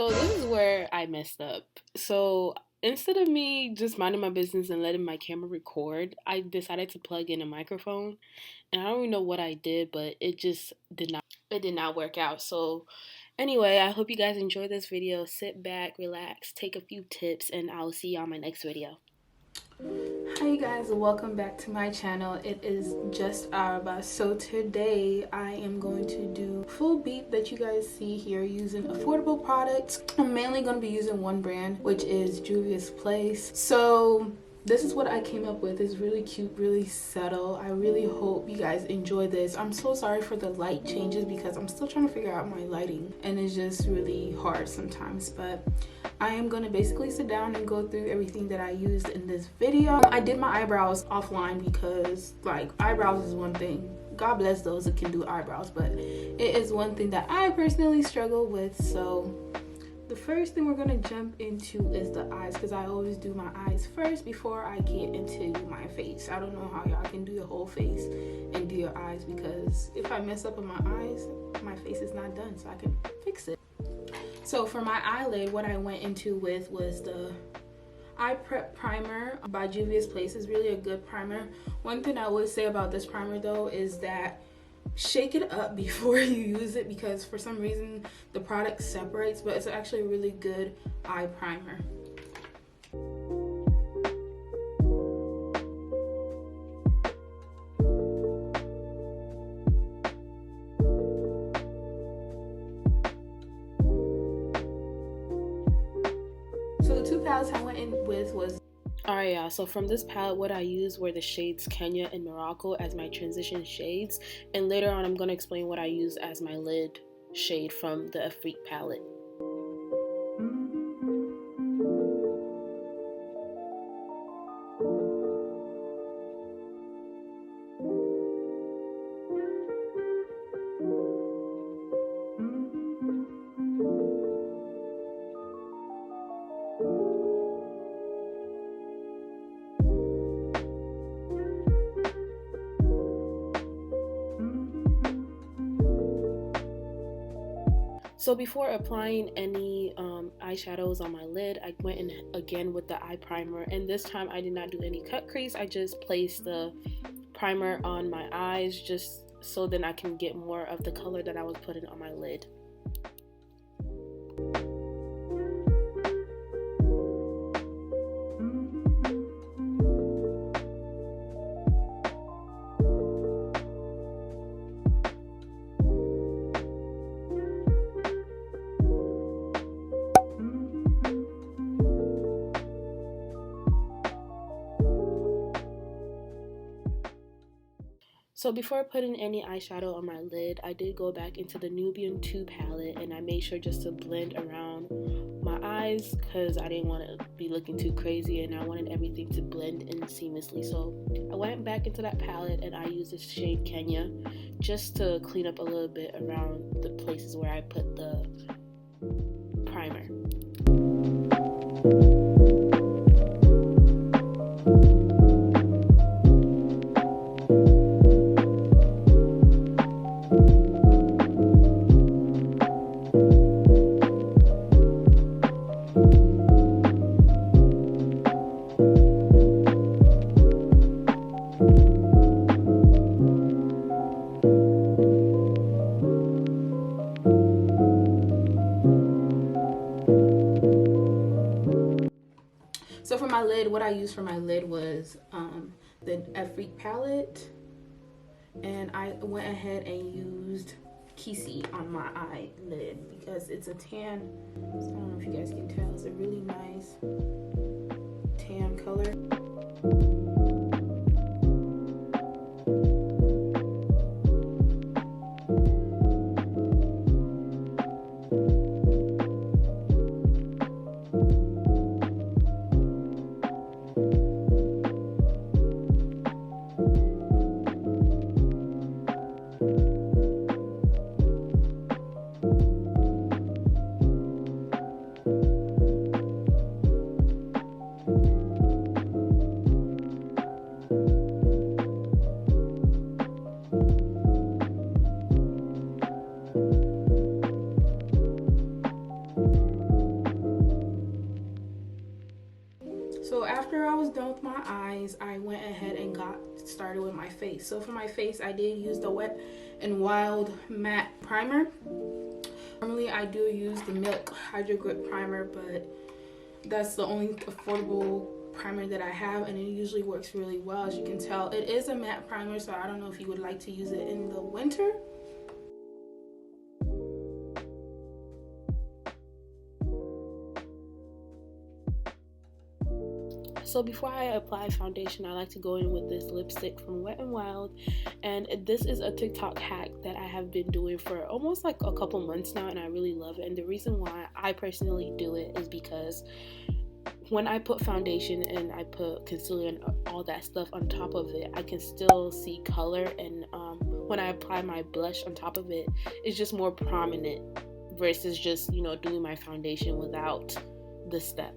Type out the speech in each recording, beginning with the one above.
So this is where I messed up. So instead of me just minding my business and letting my camera record, I decided to plug in a microphone. And I don't even know what I did, but it did not work out. So anyway, I hope you guys enjoyed this video. Sit back, relax, take a few tips, and I'll see you on my next video. Hi you guys, welcome back to my channel. It is just Araba. So today I am going to do full beat that you guys see here using affordable products. I'm mainly going to be using one brand, which is Juvias Place. So this is what I came up with. It's really cute, really subtle. I really hope you guys enjoy this. I'm so sorry for the light changes because I'm still trying to figure out my lighting and it's just really hard sometimes, but I am going to basically sit down and go through everything that I used in this video. I did my eyebrows offline because like eyebrows is one thing. God bless those that can do eyebrows, but it is one thing that I personally struggle with. So the first thing we're going to jump into is the eyes, because I always do my eyes first before I get into my face. I don't know how y'all can do your whole face and do your eyes, because if I mess up on my eyes, my face is not done, so I can fix it. So for my eyelid, what I went into with was the Eye Prep Primer by Juvias Place. It's really a good primer. One thing I would say about this primer though is that shake it up before you use it, because for some reason the product separates, but it's actually a really good eye primer. So the two palettes I went in with was Alright y'all, so from this palette what I used were the shades Kenya and Morocco as my transition shades, and later on I'm going to explain what I use as my lid shade from the Afrique palette. So before applying any eyeshadows on my lid, I went in again with the eye primer, and this time I did not do any cut crease. I just placed the primer on my eyes just so then I can get more of the color that I was putting on my lid. So before putting any eyeshadow on my lid, I did go back into the Nubian 2 palette and I made sure just to blend around my eyes because I didn't want to be looking too crazy and I wanted everything to blend in seamlessly. So I went back into that palette and I used the shade Kenya just to clean up a little bit around the places where I put the primer. So for my lid, what I used for my lid was the Afrique palette, and I went ahead and used Kisi on my eyelid because it's a tan, so I don't know if you guys can tell, it's a really nice tan color. was done with my eyes, I went ahead and got started with my face. So for my face, I did use the Wet n Wild matte primer. Normally I do use the Milk Hydro Grip primer, but that's the only affordable primer that I have, and it usually works really well. As you can tell, it is a matte primer, so I don't know if you would like to use it in the winter. So before I apply foundation, I like to go in with this lipstick from Wet n Wild, and this is a TikTok hack that I have been doing for almost like a couple months now, and I really love it. And the reason why I personally do it is because when I put foundation and I put concealer and all that stuff on top of it, I can still see color, and when I apply my blush on top of it, it's just more prominent versus just, you know, doing my foundation without the step.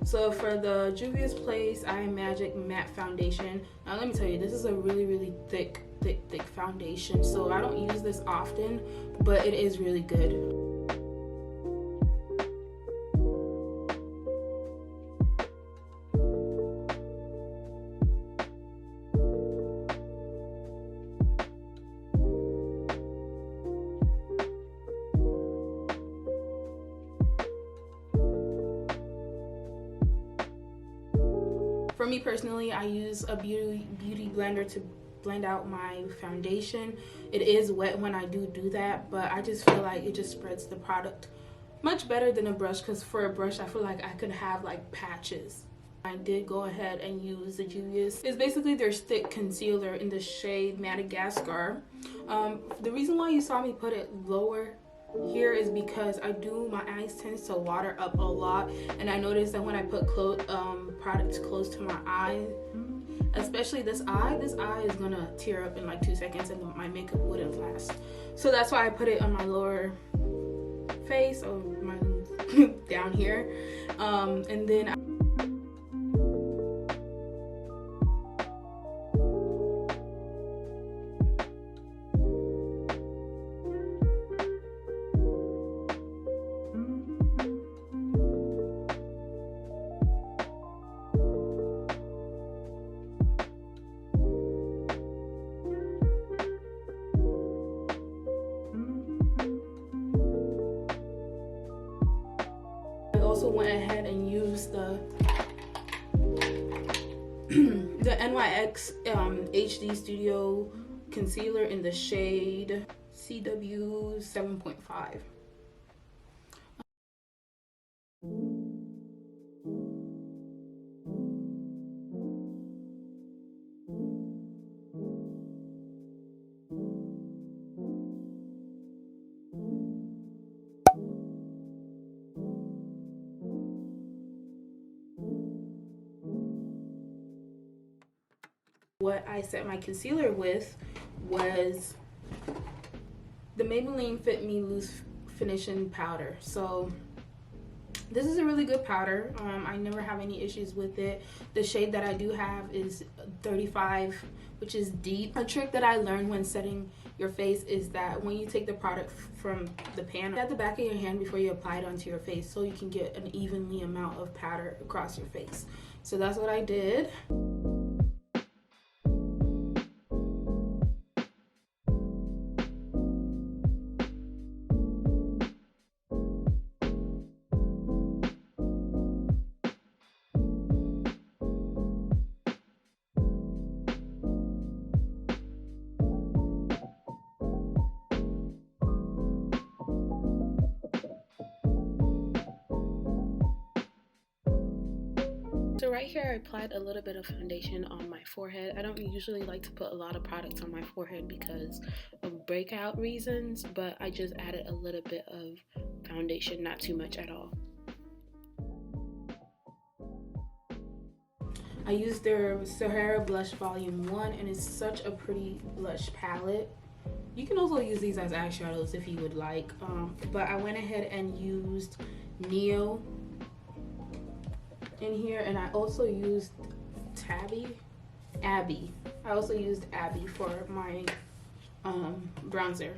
So for the Juvias Place Magic Matte Foundation, now let me tell you, this is a really thick foundation. So I don't use this often, but it is really good. For me personally, I use a beauty blender to blend out my foundation. It is wet when I do that, but I just feel like it just spreads the product much better than a brush, because for a brush I feel like I could have like patches. I did go ahead and use the Juvias. It's basically their stick concealer in the shade Madagascar. The reason why you saw me put it lower here is because my eyes tends to water up a lot, and I noticed that when I put products close to my eye, especially this eye is gonna tear up in like 2 seconds, and my makeup wouldn't last. So that's why I put it on my lower face, or my down here, and then also went ahead and used the NYX HD Studio concealer in the shade CW 7.5. What I set my concealer with was the Maybelline Fit Me Loose Finishing Powder. So this is a really good powder. I never have any issues with it. The shade that I do have is 35, which is deep. A trick that I learned when setting your face is that when you take the product from the pan, at the back of your hand before you apply it onto your face, so you can get an evenly amount of powder across your face. So that's what I did. So right here I applied a little bit of foundation on my forehead. I don't usually like to put a lot of products on my forehead because of breakout reasons, but I just added a little bit of foundation, not too much at all. I used their Sahara Blush Volume 1, and it's such a pretty blush palette. You can also use these as eyeshadows if you would like, but I went ahead and used Neo in here, and I also used Abby. I also used Abby for my bronzer.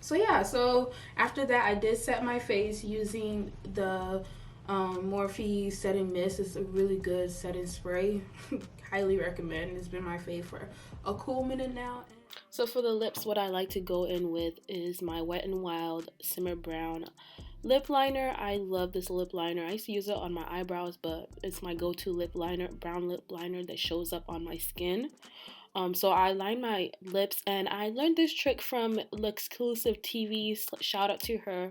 So yeah, so after that, I did set my face using the Morphe Setting Mist. It's a really good setting spray. Highly recommend. It's been my fave for a cool minute now. So for the lips, what I like to go in with is my Wet n Wild Simmer Brown lip liner. I love this lip liner. I used to use it on my eyebrows, but it's my go-to lip liner, brown lip liner that shows up on my skin. So I line my lips, and I learned this trick from L'Exclusive TV. Shout out to her.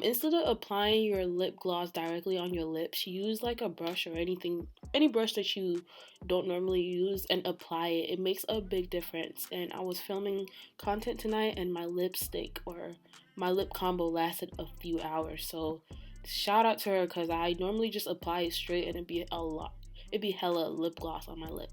Instead of applying your lip gloss directly on your lips, use like a brush or any brush that you don't normally use, and apply it. It makes a big difference. And I was filming content tonight, and my lipstick or my lip combo lasted a few hours. So shout out to her, because I normally just apply it straight, and it'd be hella lip gloss on my lip.